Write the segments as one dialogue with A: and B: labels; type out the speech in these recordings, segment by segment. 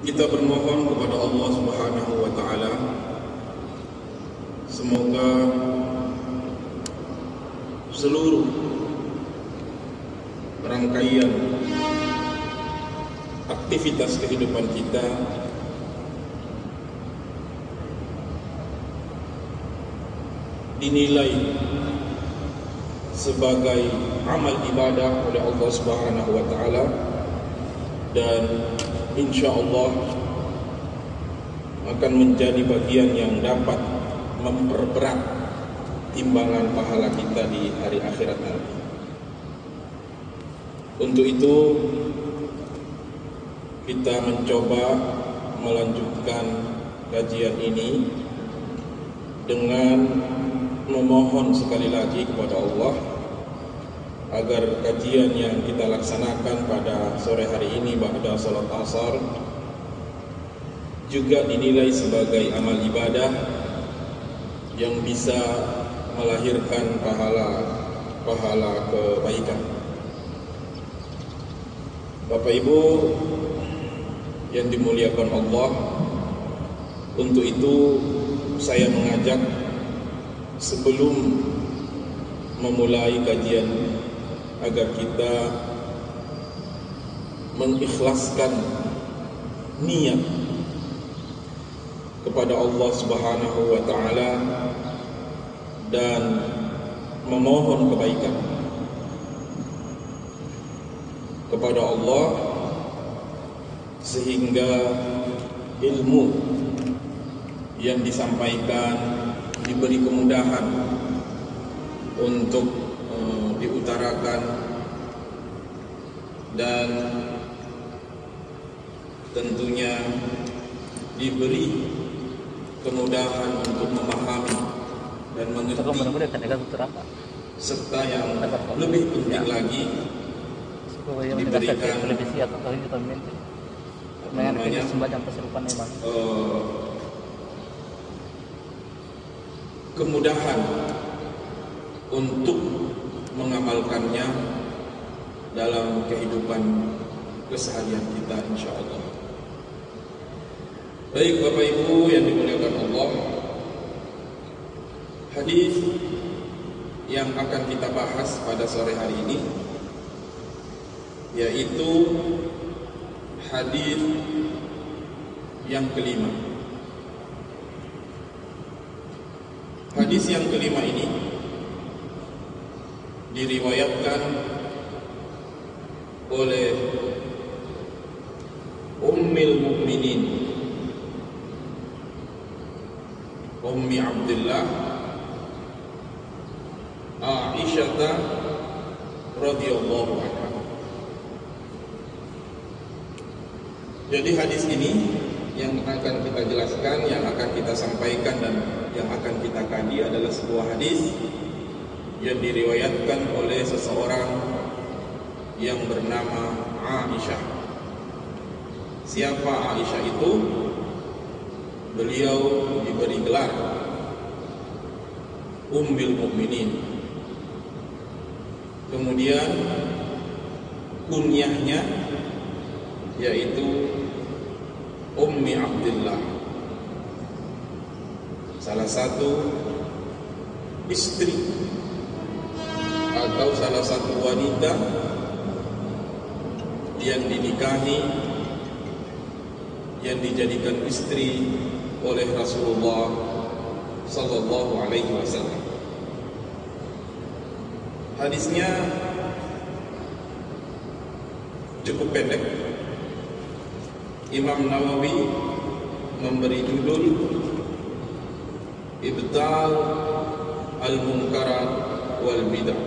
A: Kita bermohon kepada Allah Subhanahu wa taala semoga seluruh rangkaian aktivitas kehidupan kita dinilai sebagai amal ibadah oleh Allah Subhanahu wa taala, dan insyaallah akan menjadi bagian yang dapat memperberat timbangan pahala kita di hari akhirat nanti. Untuk itu kita mencoba melanjutkan kajian ini dengan memohon sekali lagi kepada Allah agar kajian yang kita laksanakan pada sore hari ini ba'da salat asar juga dinilai sebagai amal ibadah yang bisa melahirkan pahala kebaikan. Bapak Ibu yang dimuliakan Allah, untuk itu saya mengajak sebelum memulai kajian agar kita mengikhlaskan niat kepada Allah Subhanahu wa taala dan memohon kebaikan kepada Allah sehingga ilmu yang disampaikan diberi kemudahan untuk diutarakan dan tentunya diberi kemudahan untuk memahami dan mengerti, serta yang lebih penting lagi diberikan kemudahan untuk mengamalkannya dalam kehidupan keseharian kita insyaallah. Baik Bapak Ibu yang dimuliakan Allah, hadis yang akan kita bahas pada sore hari ini yaitu hadis yang kelima. Hadis yang kelima ini diriwayatkan oleh Ummul Mukminin Ummi Abdullah Aisyah radhiyallahu anha. Jadi hadis ini yang akan kita jelaskan, yang akan kita sampaikan dan yang akan kita kaji adalah sebuah hadis yang diriwayatkan oleh seseorang yang bernama Aisyah. Siapa Aisyah itu? Beliau diberi gelar Ummul Mukminin. Kemudian kunyahnya yaitu Ummi Abdullah, salah satu istri atau salah satu wanita yang dinikahi, yang dijadikan istri oleh Rasulullah sallallahu alaihi wasallam. Hadisnya cukup pendek. Imam Nawawi memberi judul Ibtal al-Munkarat wal Bidah.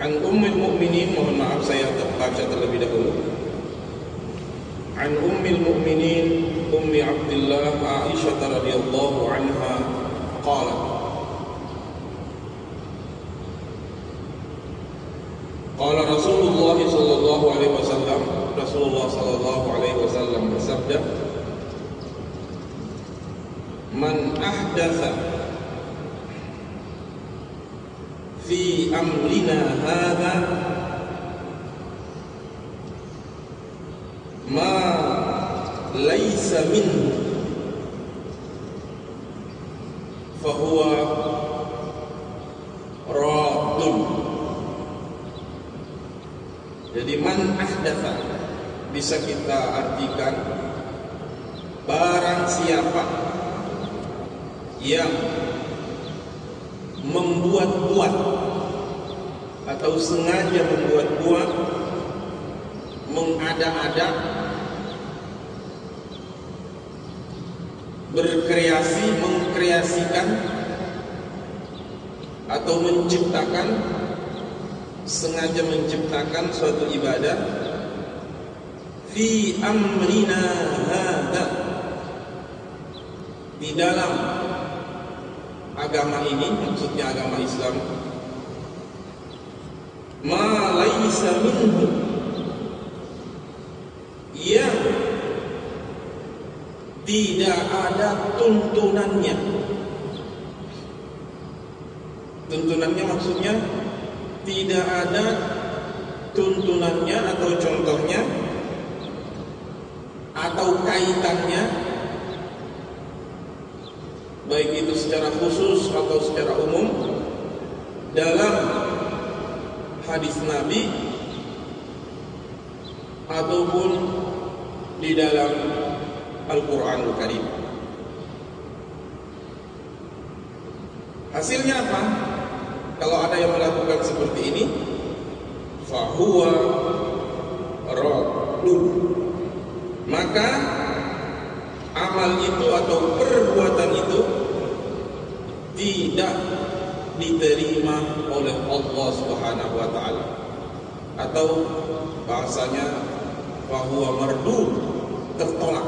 A: An Ummul Mukminin, mohon maaf saya baca terlebih dahulu. An Ummul Mukminin Ummi Abdullah Aisyah radhiyallahu anha qalat qala Rasulullah sallallahu alaihi wasallam, Rasulullah sallallahu alaihi wasallam bersabda, man ahdatsa fi amrina hadza laisa minhu fahuwa raddun. Jadi man ahdatha bisa kita artikan barang siapa yang membuat-buat atau sengaja membuat-buat, mengada-ada, berkreasi, mengkreasikan atau menciptakan, sengaja menciptakan suatu ibadah fi amrina hadza, di dalam agama ini, maksudnya agama Islam, ma laisa minhu, yang tidak ada tuntunannya. Tuntunannya maksudnya tidak ada tuntunannya atau contohnya atau kaitannya, baik itu secara khusus atau secara umum, dalam hadis Nabi ataupun di dalam Al-Quranul Karim. Hasilnya apa? Kalau ada yang melakukan seperti ini, fahuwa raddun, maka amal itu atau perbuatan itu tidak diterima oleh Allah Subhanahu wa taala, atau bahasanya fahuwa mardud, tertolak.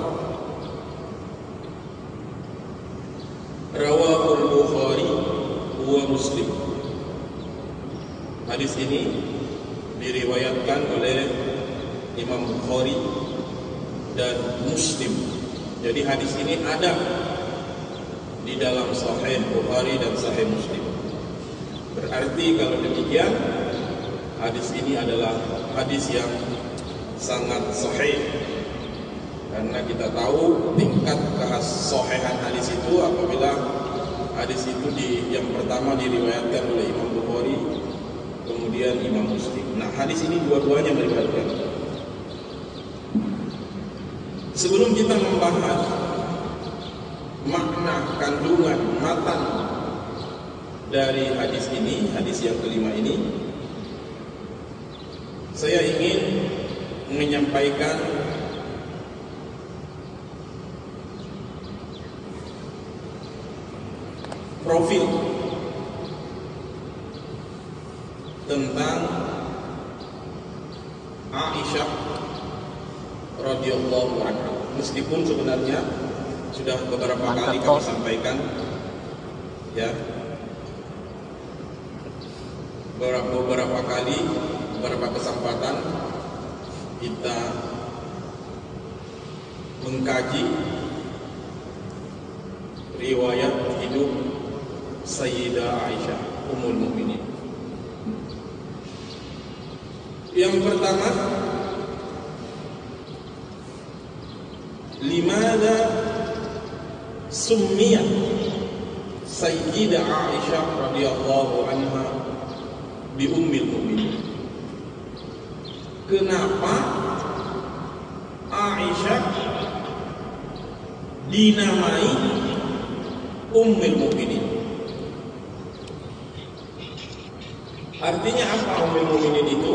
A: Rawahul Bukhari wa Muslim. Hadis ini diriwayatkan oleh Imam Bukhari dan Muslim. Jadi hadis ini ada di dalam Sahih Bukhari dan Sahih Muslim. Berarti kalau demikian, hadis ini adalah hadis yang sangat sahih, karena kita tahu tingkat kesahihan hadis itu apabila hadis itu yang pertama diriwayatkan oleh Imam Bukhari, kemudian Imam Muslim. Nah, hadis ini dua-duanya meriwayatkan. Sebelum kita membahas makna, kandungan, matan dari hadis ini, hadis yang kelima ini, saya ingin menyampaikan profil tentang Aisyah radhiyallahu anha. Meskipun sebenarnya sudah beberapa kali kami sampaikan, ya, beberapa kali, beberapa kesempatan kita mengkaji riwayat hidup Sayyidah Aisyah Ummul Mukminin. Yang pertama, limada summiyat Sayyidah Aisyah radhiyallahu anha bi Ummul Mukminin. Kenapa Aisyah dinamai Ummul Mukminin? Artinya apa Ummul Mukminin itu?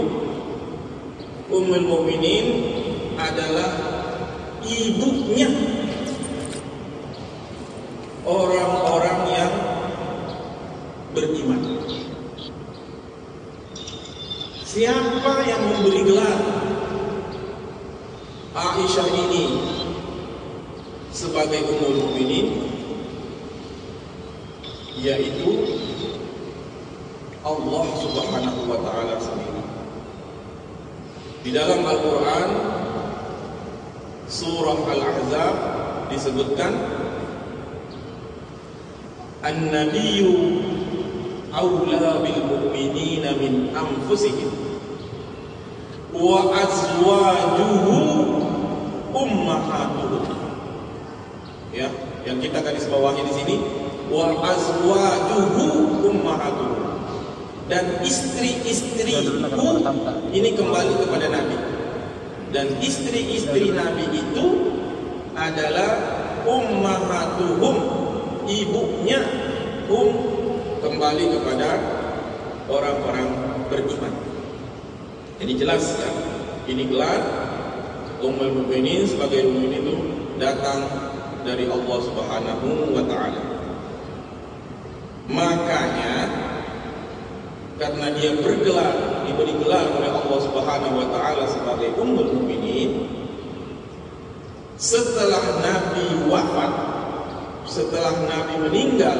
A: Ummul Mukminin adalah ibunya orang-orang yang beriman. Siapa yang memberi gelar Aisyah ini sebagai Ummul Mukminin? Yaitu Allah Subhanahu wa taala sendiri. Di dalam Al-Quran surah Al-Ahzab disebutkan An-Nabiyyu awla bil mu'minina min anfusihim wa azwajuhu ummahatuhum. Ya, yang kita garis bawahi di sini, wa azwajuhu ummahatuhum. Dan istri-istriku ini kembali kepada Nabi. Dan istri-istri Nabi itu adalah ummahatuhum, ibunya kembali kepada orang-orang beriman. Jadi jelas ya, ini gelar Ummul Mukminin sebagai mukmin itu datang dari Allah Subhanahu wa taala. Makanya karena dia diberi gelar oleh Allah Subhanahu wa taala sebagai Ummul Mukminin, setelah Nabi wafat, setelah Nabi meninggal,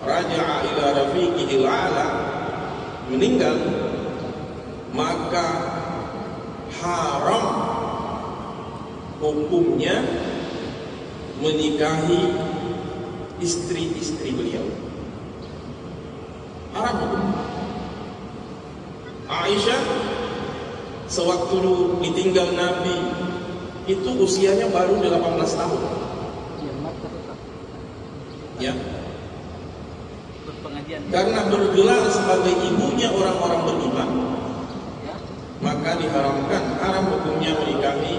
A: raja'a ila rafiqihil a'la, meninggal, maka haram hukumnya menikahi istri-istri beliau. Haram hukumnya. Aisyah sewaktu ditinggal Nabi itu usianya baru 18 tahun. Ya. Karena bergelar sebagai ibunya orang-orang beriman, maka diharamkan, haram hukumnya menikahi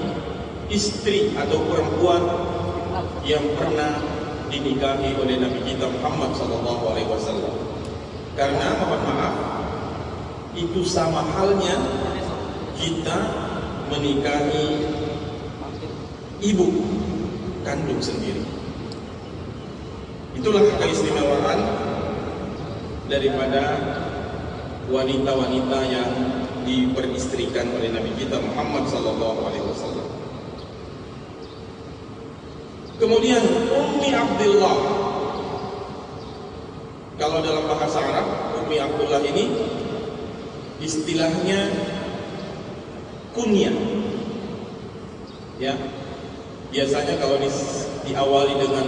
A: istri atau perempuan yang pernah dinikahi oleh Nabi kita Muhammad SAW. Karena mohon maaf, itu sama halnya kita menikahi ibu kandung sendiri. Itulah keistimewaan daripada wanita-wanita yang diperistrikan oleh Nabi kita Muhammad SAW. Kemudian Ummi Abdullah, kalau dalam bahasa Arab Ummi Abdullah ini istilahnya kunyah. Ya, biasanya kalau diawali dengan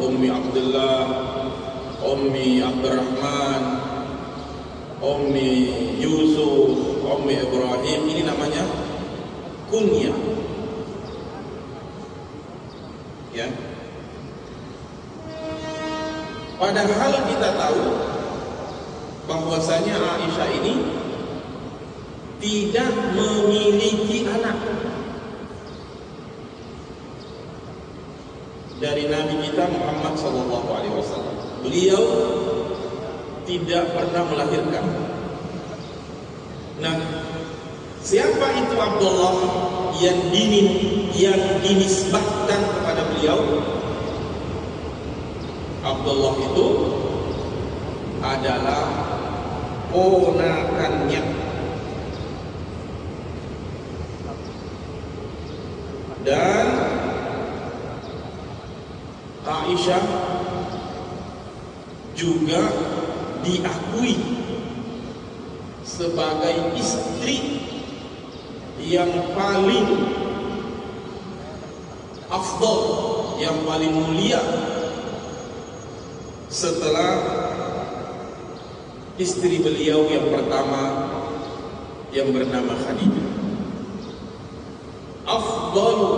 A: Ummi Abdullah, Ummi Abdurrahman, Ummi Yusuf, Ummi Ibrahim, ini namanya kunyah. Ya. Padahal kita tahu bahwasanya Aisyah ini tidak memiliki anak dari Nabi kita Muhammad SAW. Beliau tidak pernah melahirkan. Nah, siapa itu Abdullah yang dinisbahkan kepada beliau? Abdullah itu adalah ponakannya. Dan Aisyah juga diakui sebagai istri yang paling afdal, yang paling mulia setelah istri beliau yang pertama yang bernama Khadijah. Afdalu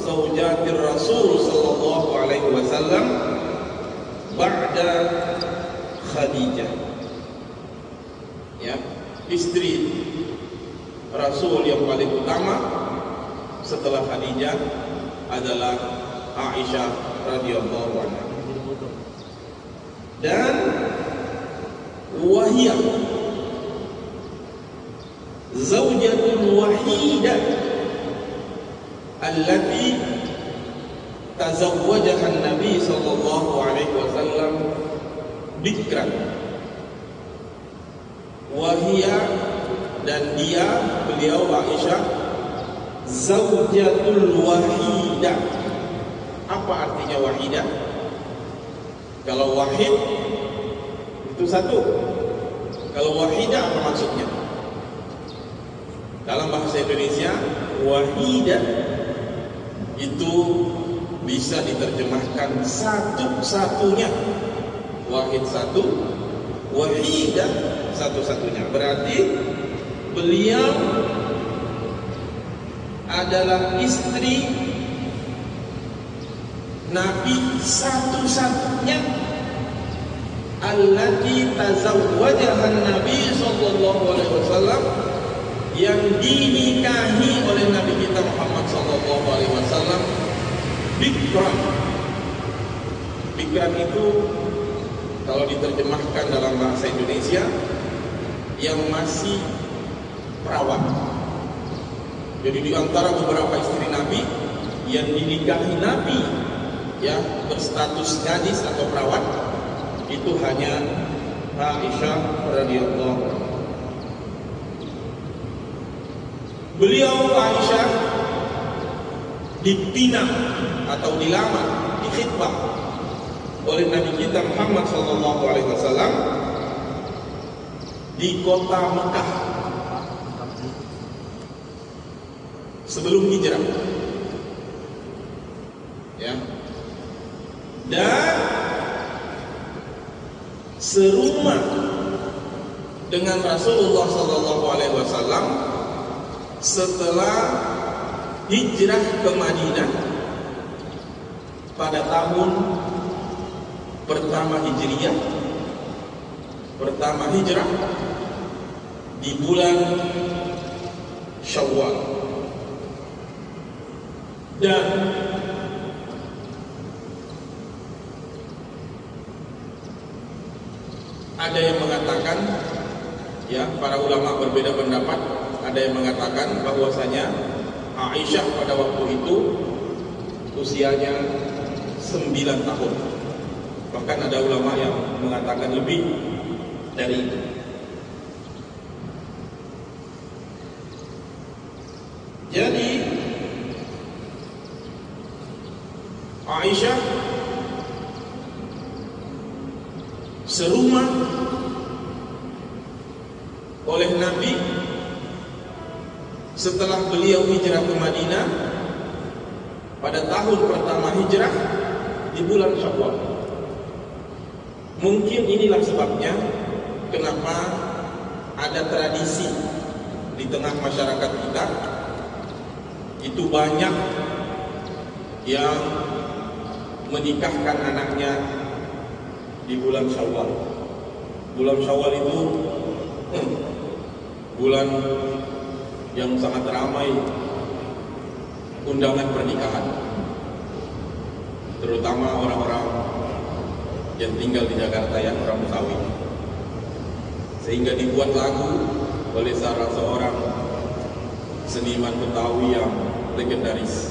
A: zawjatir Rasul sallallahu alaihi wasallam ba'da Khadijah. Ya, istri Rasul yang paling utama setelah Khadijah adalah Aisyah radhiyallahu anha. Dan wahiyah zawjatul wahidah allati tazawwajaha an-nabi sallallahu alaihi wasallam bikran. Wahiyah, dan dia, beliau Aisyah, zawjatul wahidah. Apa artinya wahidah? Kalau wahid itu satu. Kalau wahidah apa maksudnya? Dalam bahasa Indonesia, wahidah itu bisa diterjemahkan satu-satunya. Wahid satu, wahidah satu-satunya. Berarti beliau adalah istri Nabi satu-satunya allati tazawwajaha Nabi sallallahu alaihi wasallam, yang dinikahi oleh Nabi kita Muhammad sallallahu alaihi wasallam, bikran. Bikran itu kalau diterjemahkan dalam bahasa Indonesia yang masih perawan. Jadi di antara beberapa istri Nabi yang dinikahi Nabi ya berstatus gadis atau perawan itu hanya Aisyah radhiyallahu anha. Beliau Aisyah dipinang atau dilamar, dikhitbah oleh Nabi kita Muhammad sallallahu alaihi wasallam di kota Mekah sebelum hijrah. Ya. Dan serumah dengan Rasulullah sallallahu alaihi wasallam setelah hijrah ke Madinah pada tahun pertama Hijriyah, pertama hijrah di bulan Syawal. Dan ada yang mengatakan, ya para ulama berbeda pendapat. Ada yang mengatakan bahwasanya Aisyah pada waktu itu usianya 9 tahun. Bahkan ada ulama yang mengatakan lebih dari itu. Jadi Aisyah serumah oleh Nabi setelah beliau hijrah ke Madinah pada tahun pertama hijrah di bulan Syawal. Mungkin inilah sebabnya kenapa ada tradisi di tengah masyarakat kita itu banyak yang menikahkan anaknya di bulan Syawal. Bulan Syawal itu bulan yang sangat ramai undangan pernikahan, terutama orang-orang yang tinggal di Jakarta, yang orang Betawi. Sehingga dibuat lagu oleh salah seorang seniman Betawi yang legendaris.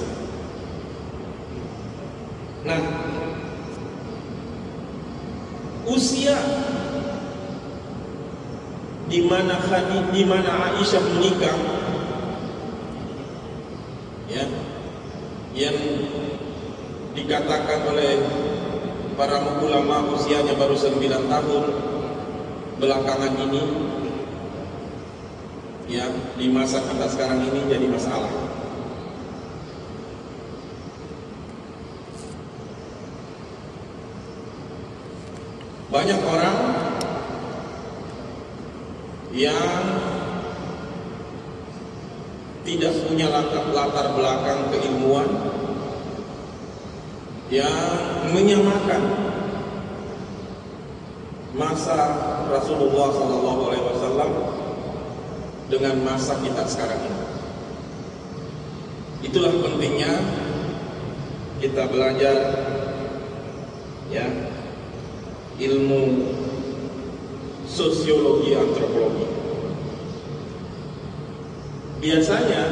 A: Nah, usia di mana Aisyah menikah, ya, yang dikatakan oleh para ulama usianya baru 9 tahun, belakangan ini, ya, di masa kita sekarang ini jadi masalah. Banyak orang yang tidak punya latar belakang keilmuan yang menyamakan masa Rasulullah SAW dengan masa kita sekarang ini. Itulah pentingnya kita belajar, ya, ilmu sosiologi antropologi. Biasanya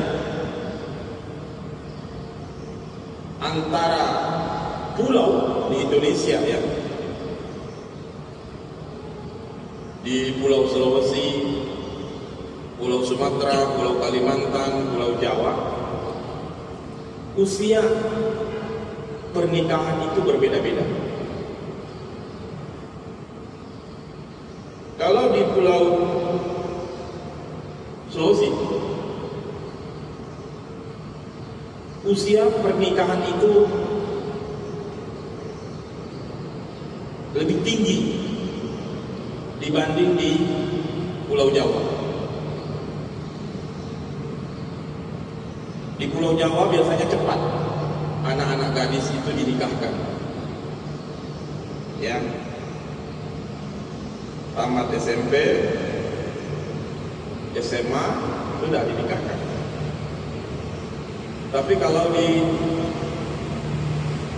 A: antara pulau di Indonesia, ya, di Pulau Sulawesi, Pulau Sumatera, Pulau Kalimantan, Pulau Jawa, usia pernikahan itu berbeda-beda. Kalau di Pulau Sulawesi, usia pernikahan itu lebih tinggi dibanding di Pulau Jawa. Di Pulau Jawa biasanya cepat anak-anak gadis itu dinikahkan. Ya. Tamat SMP, SMA sudah dinikahkan. Tapi kalau di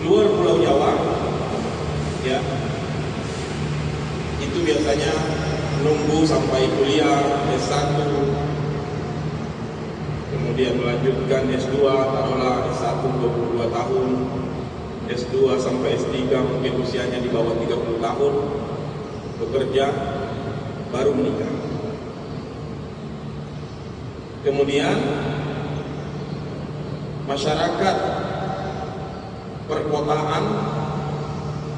A: luar Pulau Jawa, ya, itu biasanya nunggu sampai kuliah S1, kemudian melanjutkan S2, taruhlah S1 22 tahun, S2 sampai S3 mungkin usianya di bawah 30 tahun, bekerja, baru menikah. Kemudian masyarakat perkotaan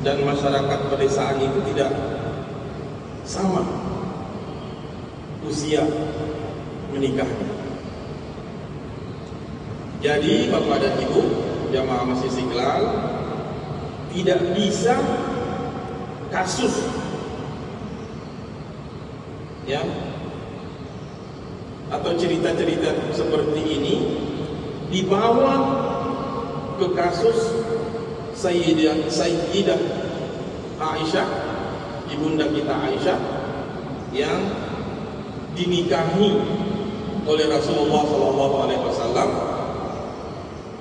A: dan masyarakat pedesaan itu tidak sama usia menikahnya. Jadi Bapak dan Ibu jamaah Masjid Istiqlal, tidak bisa kasus ya atau cerita-cerita seperti ini dibawa ke kasus Sayyidah Aisyah, ibunda kita Aisyah, yang dinikahi oleh Rasulullah SAW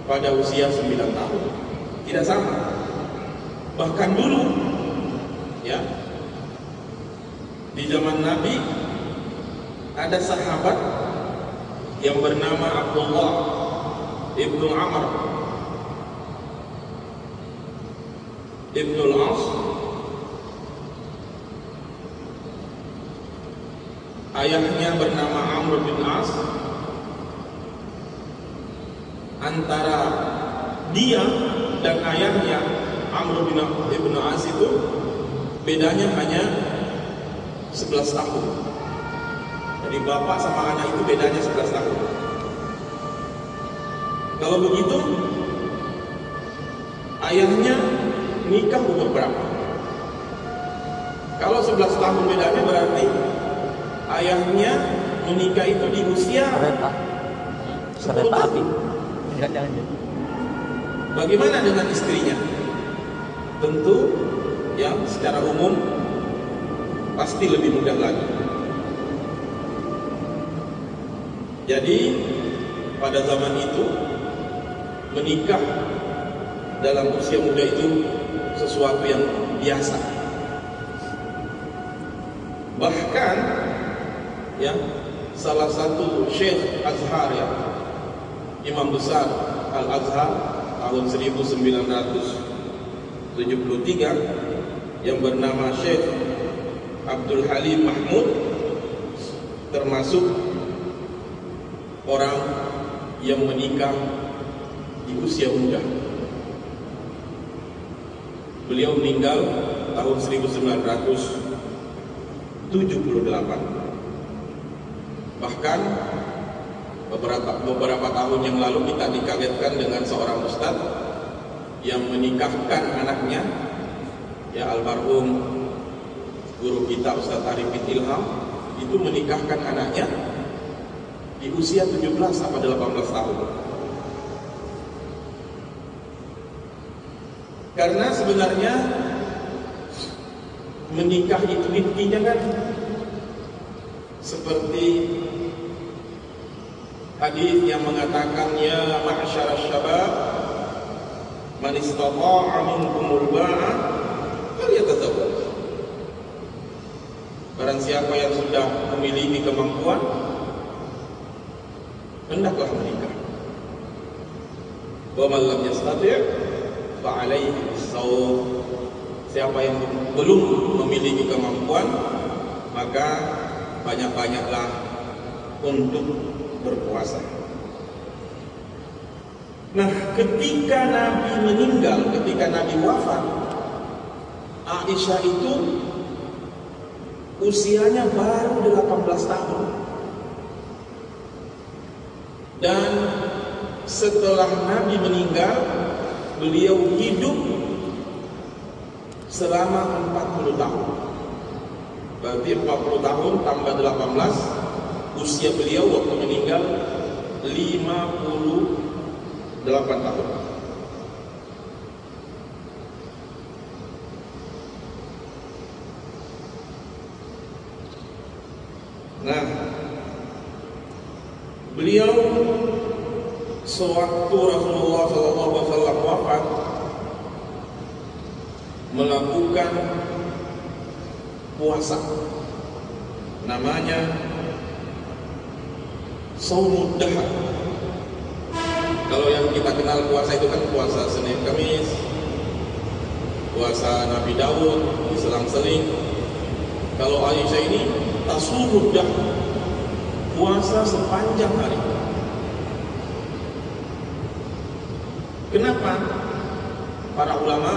A: pada usia 9 tahun. Tidak sama. Bahkan dulu, ya, di zaman Nabi ada sahabat yang bernama Abdullah ibnu Amr ibnu al-As. Ayahnya bernama Amr bin As. Antara dia dan ayahnya Amr bin ibnu As itu bedanya hanya 11 tahun. Jadi bapak sama anak itu bedanya 11 tahun. Kalau begitu, ayahnya nikah umur berapa? Kalau 11 tahun bedanya berarti ayahnya menikah itu di usia
B: kereta api.
A: Bagaimana dengan istrinya? Tentu ya secara umum pasti lebih mudah lagi. Jadi pada zaman itu menikah dalam usia muda itu sesuatu yang biasa. Bahkan ya salah satu Syekh Azhar, ya, Imam besar Al-Azhar tahun 1973 yang bernama Syekh Abdul Halim Mahmud, termasuk orang yang menikah di usia muda. Beliau meninggal tahun 1978. Bahkan beberapa tahun yang lalu kita dikagetkan dengan seorang ustadz yang menikahkan anaknya, ya, almarhum guru kita Ustadz Arifin Ilham, itu menikahkan anaknya di usia 17 sampai 18 tahun. Karena sebenarnya menikah itu intinya kan seperti hadis yang mengatakan, ya ma'syar syabab man istata'a minkumul ba'a falyatazawwaj. Barang siapa yang sudah memiliki kemampuan, hendaklah menikah. Wa man lam yastati' fa 'alaihi bis-shawm. Siapa yang belum memiliki kemampuan, maka banyak-banyaklah untuk berpuasa. Nah, ketika Nabi meninggal, ketika Nabi wafat, Aisyah itu usianya baru 18 tahun. Dan setelah Nabi meninggal, beliau hidup selama 40 tahun. Berarti 40 tahun tambah 18, usia beliau waktu meninggal 55 8 tahun. Nah, beliau sewaktu Rasulullah SAW wafat melakukan puasa, namanya Shaumud Dahar. Kalau yang kita kenal puasa itu kan puasa Senin Kamis, puasa Nabi Daud, selang-seling. Kalau Aisyah ini Shaumud Dahar, puasa sepanjang hari. Kenapa? Para ulama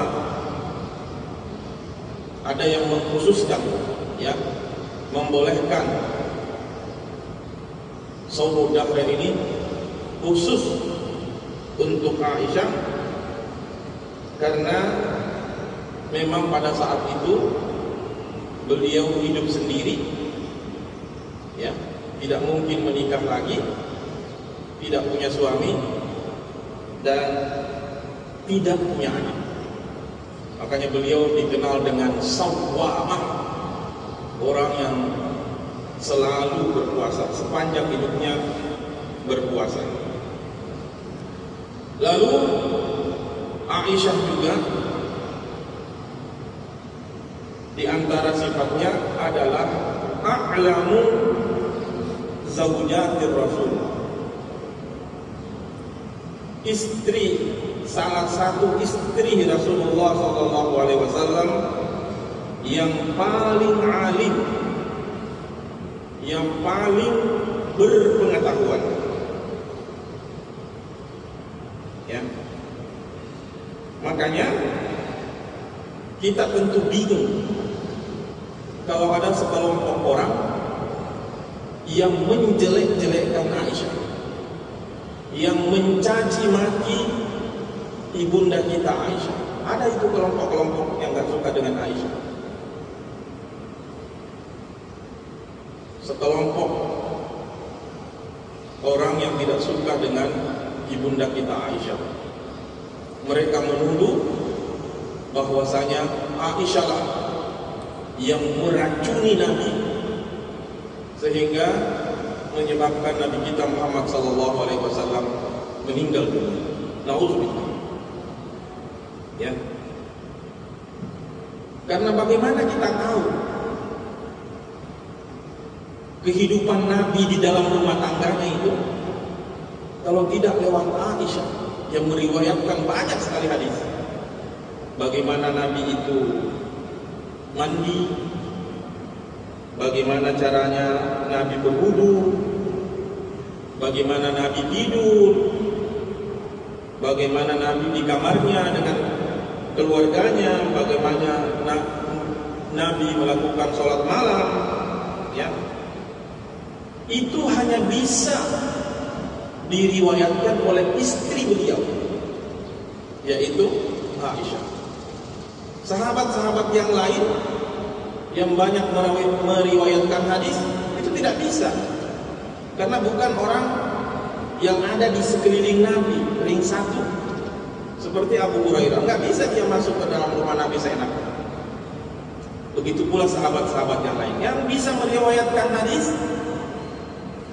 A: ada yang mengkhususkan, ya, membolehkan Shaumud Dahar ini khusus untuk Aisyah karena memang pada saat itu beliau hidup sendiri, ya, tidak mungkin menikah lagi, tidak punya suami dan tidak punya anak. Makanya beliau dikenal dengan Sawwamah, orang yang selalu berpuasa, sepanjang hidupnya berpuasa. Lalu Aisyah juga di antara sifatnya adalah a'lamu zawjatir Rasul, istri, salah satu istri Rasulullah SAW yang paling alim, yang paling berpengetahuan. Ya. Makanya kita tentu bingung kalau ada sekelompok orang yang menjelek-jelekkan Aisyah, yang mencaci maki ibunda kita Aisyah. Ada itu kelompok-kelompok yang gak suka dengan Aisyah. Sekelompok orang yang tidak suka dengan ibunda kita Aisyah. Mereka menuduh bahwasanya Aisyah lah yang meracuni Nabi sehingga menyebabkan Nabi kita Muhammad SAW meninggal dunia. Nauzubillah. Ya. Karena bagaimana kita tahu kehidupan Nabi di dalam rumah tangganya itu kalau tidak lewat Aisyah yang meriwayatkan banyak sekali hadis. Bagaimana Nabi itu mandi, bagaimana caranya Nabi berwudu, bagaimana Nabi tidur, bagaimana Nabi di kamarnya dengan keluarganya, bagaimana Nabi melakukan sholat malam, ya. Itu hanya bisa diriwayatkan oleh istri beliau, yaitu Aisyah. Sahabat-sahabat yang lain yang banyak meriwayatkan hadis itu tidak bisa, karena bukan orang yang ada di sekeliling Nabi, ring satu, seperti Abu Hurairah. Nggak bisa dia masuk ke dalam rumah Nabi seenaknya. Begitu pula sahabat-sahabat yang lain yang bisa meriwayatkan hadis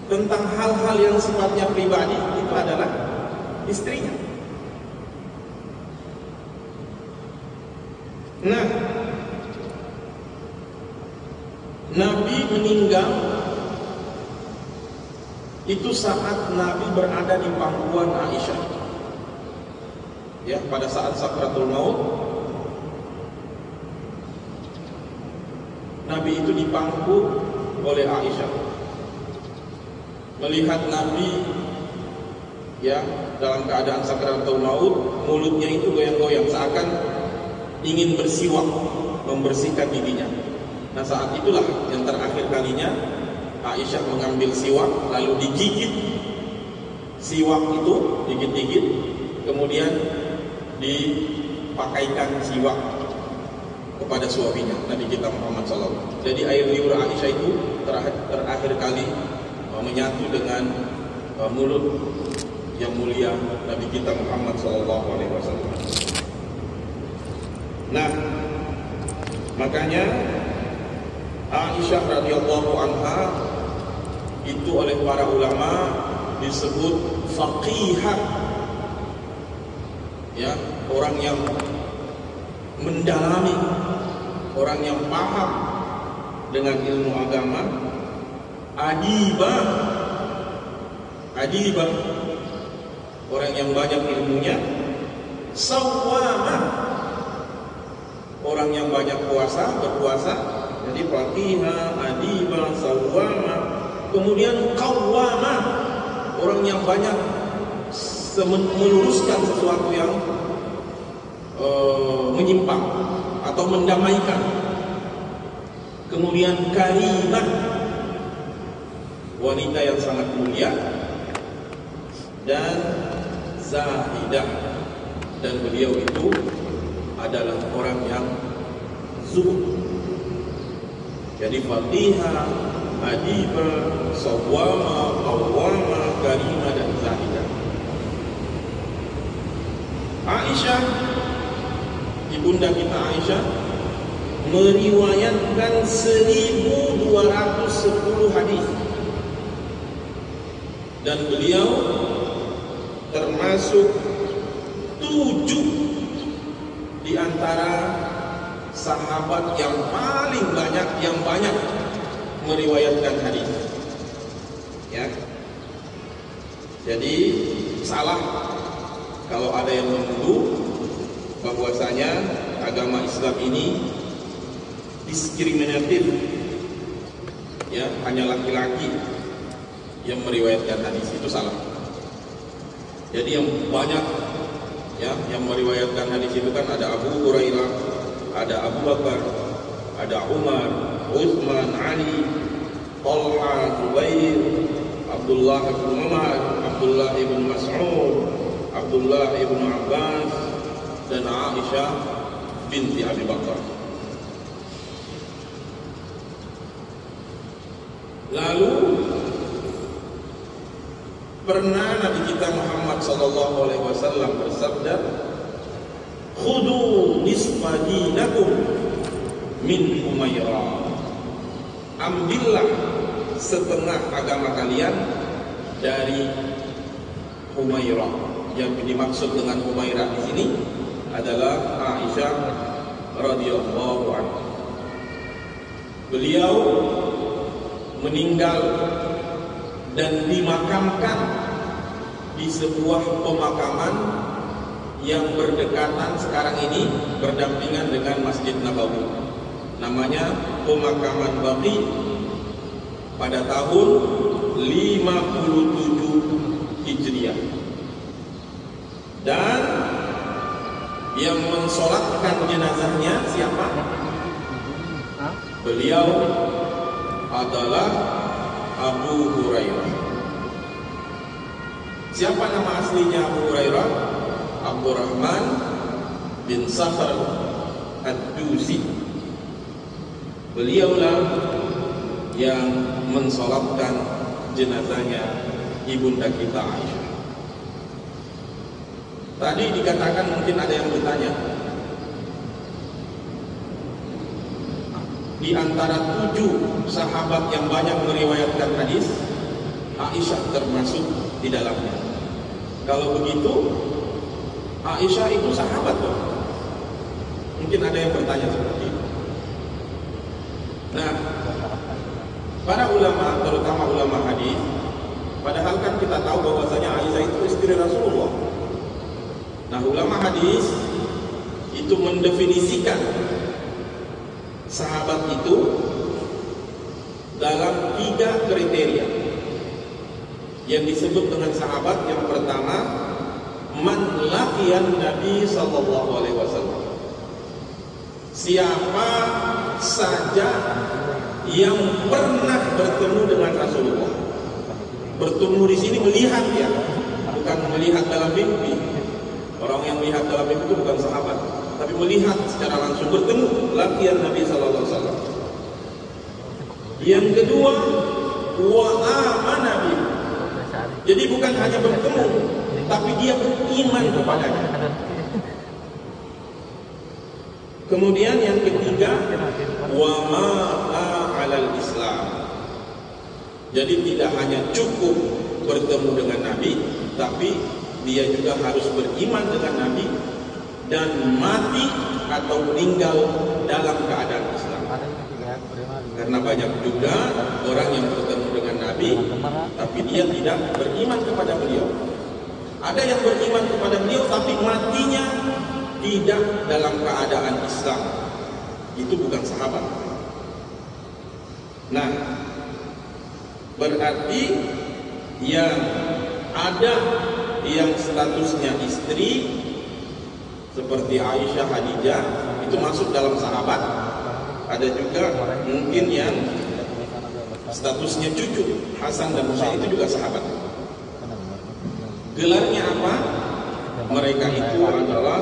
A: tentang hal-hal yang sifatnya pribadi, itu adalah istrinya. Nah, Nabi meninggal itu saat Nabi berada di pangkuan Aisyah, ya, pada saat sakratul maut. Nabi itu dipangku oleh Aisyah. Melihat Nabi, ya, dalam keadaan sakratul maut, mulutnya itu goyang-goyang seakan ingin bersiwak, membersihkan giginya. Nah, saat itulah yang terakhir kalinya Aisyah mengambil siwak, lalu digigit siwak itu, digigit-gigit, kemudian dipakaikan siwak kepada suaminya, Nabi kita Muhammad SAW. Jadi air liur Aisyah itu terakhir kali menyatu dengan mulut yang mulia Nabi kita Muhammad SAW. Nah, makanya Aisyah radhiyallahu anha itu oleh para ulama disebut faqihah, ya, orang yang mendalami, orang yang paham dengan ilmu agama. Adibah, orang yang banyak ilmunya. Sawwamah, orang yang banyak berpuasa. Jadi faqihah, adibah, sawwamah. Kemudian qawwamah, orang yang banyak meluruskan sesuatu yang menyimpang atau mendamaikan. Kemudian karimah, wanita yang sangat mulia. Dan zahidah, dan beliau itu adalah orang yang zuhud. Jadi faqihah, adibah, sawwamah, qawwamah, karimah, dan zahidah. Aisyah, ibunda kita Aisyah, meriwayatkan 1210 hadis, dan beliau termasuk 7 di antara sahabat yang paling banyak meriwayatkan hadis. Ya. Jadi salah kalau ada yang menuduh bahwasanya agama Islam ini diskriminatif, ya, hanya laki-laki yang meriwayatkan hadis, itu salah. Jadi yang banyak, ya, yang meriwayatkan hadis itu kan ada Abu Hurairah, ada Abu Bakar, ada Umar, Utsman, Ali, Talha, Zubair, Abdullah bin Umar, Abdullah bin Mas'ud, Abdullah bin Abbas, dan Aisyah binti Abi Bakar. Lalu pernah Nabi kita Muhammad SAW bersabda, "Khudu nisfa dinakum min Humairah." Ambillah setengah agama kalian dari Humairah. Yang dimaksud dengan Humairah di sini adalah Aisyah radhiyallahu anha. Beliau meninggal dan dimakamkan di sebuah pemakaman yang berdekatan sekarang ini, berdampingan dengan Masjid Nabawi. Namanya pemakaman Baqi, pada tahun 57 Hijriah. Dan yang mensolatkan jenazahnya siapa? Beliau adalah Abu Hurairah. Siapa nama aslinya Abu Hurairah? Abdurrahman bin Sakhar Ad-Dusi. Beliaulah yang mensolatkan jenazahnya ibunda kita Aisyah. Tadi dikatakan, mungkin ada yang bertanya, di antara 7 sahabat yang banyak meriwayatkan hadis, Aisyah termasuk di dalamnya. Kalau begitu, Aisyah itu sahabat dong? Mungkin ada yang bertanya seperti itu. Nah, para ulama, terutama ulama hadis, padahal kan kita tahu bahwasanya Aisyah itu istri Rasulullah. Nah, ulama hadis itu mendefinisikan sahabat itu dalam 3 kriteria yang disebut dengan sahabat. Yang pertama, man laqiyan Nabi sallallahu alaihi wasallam. Siapa saja yang pernah bertemu dengan Rasulullah. Bertemu di sini melihat, ya, bukan melihat dalam mimpi. Orang yang melihat dalam mimpi itu bukan sahabat, tapi melihat secara langsung, bertemu, laqiyan Nabi sallallahu alaihi wasallam. Yang kedua, wa amana bi. Jadi bukan hanya bertemu, tapi dia beriman kepadanya. Kemudian yang ketiga, wa mata 'alal Islam. Jadi tidak hanya cukup bertemu dengan Nabi, tapi dia juga harus beriman dengan Nabi dan mati atau meninggal dalam keadaan Islam. Karena banyak juga orang yang bertemu dengan Nabi, tapi dia tidak beriman kepada beliau. Ada yang beriman kepada beliau, tapi matinya tidak dalam keadaan Islam. Itu bukan sahabat. Nah, berarti yang ada yang statusnya istri seperti Aisyah, Khadijah itu masuk dalam sahabat. Ada juga mungkin yang statusnya cucu, Hasan dan Husain itu juga sahabat. Gelarnya apa? Mereka itu adalah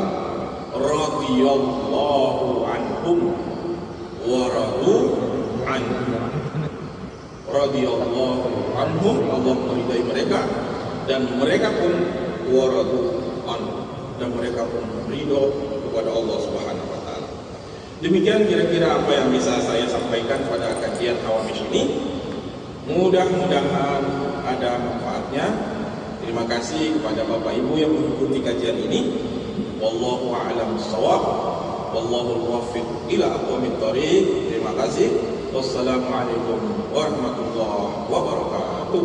A: radhiyallahu anhum wa radu anhu. Radhiyallahu anhum, Allah meridai mereka, dan mereka pun wa radu anhu, dan mereka pun ridho kepada Allah Subhanahu wa taala. Demikian kira-kira apa yang bisa saya sampaikan pada kajian Hawamish ini. Mudah-mudahan ada manfaatnya. Terima kasih kepada Bapak Ibu yang mengikuti kajian ini. Wallahu a'lam bissawab. Wallahu muwaffiq ila aqwamit thoriq. Terima kasih. Wassalamualaikum warahmatullahi wabarakatuh.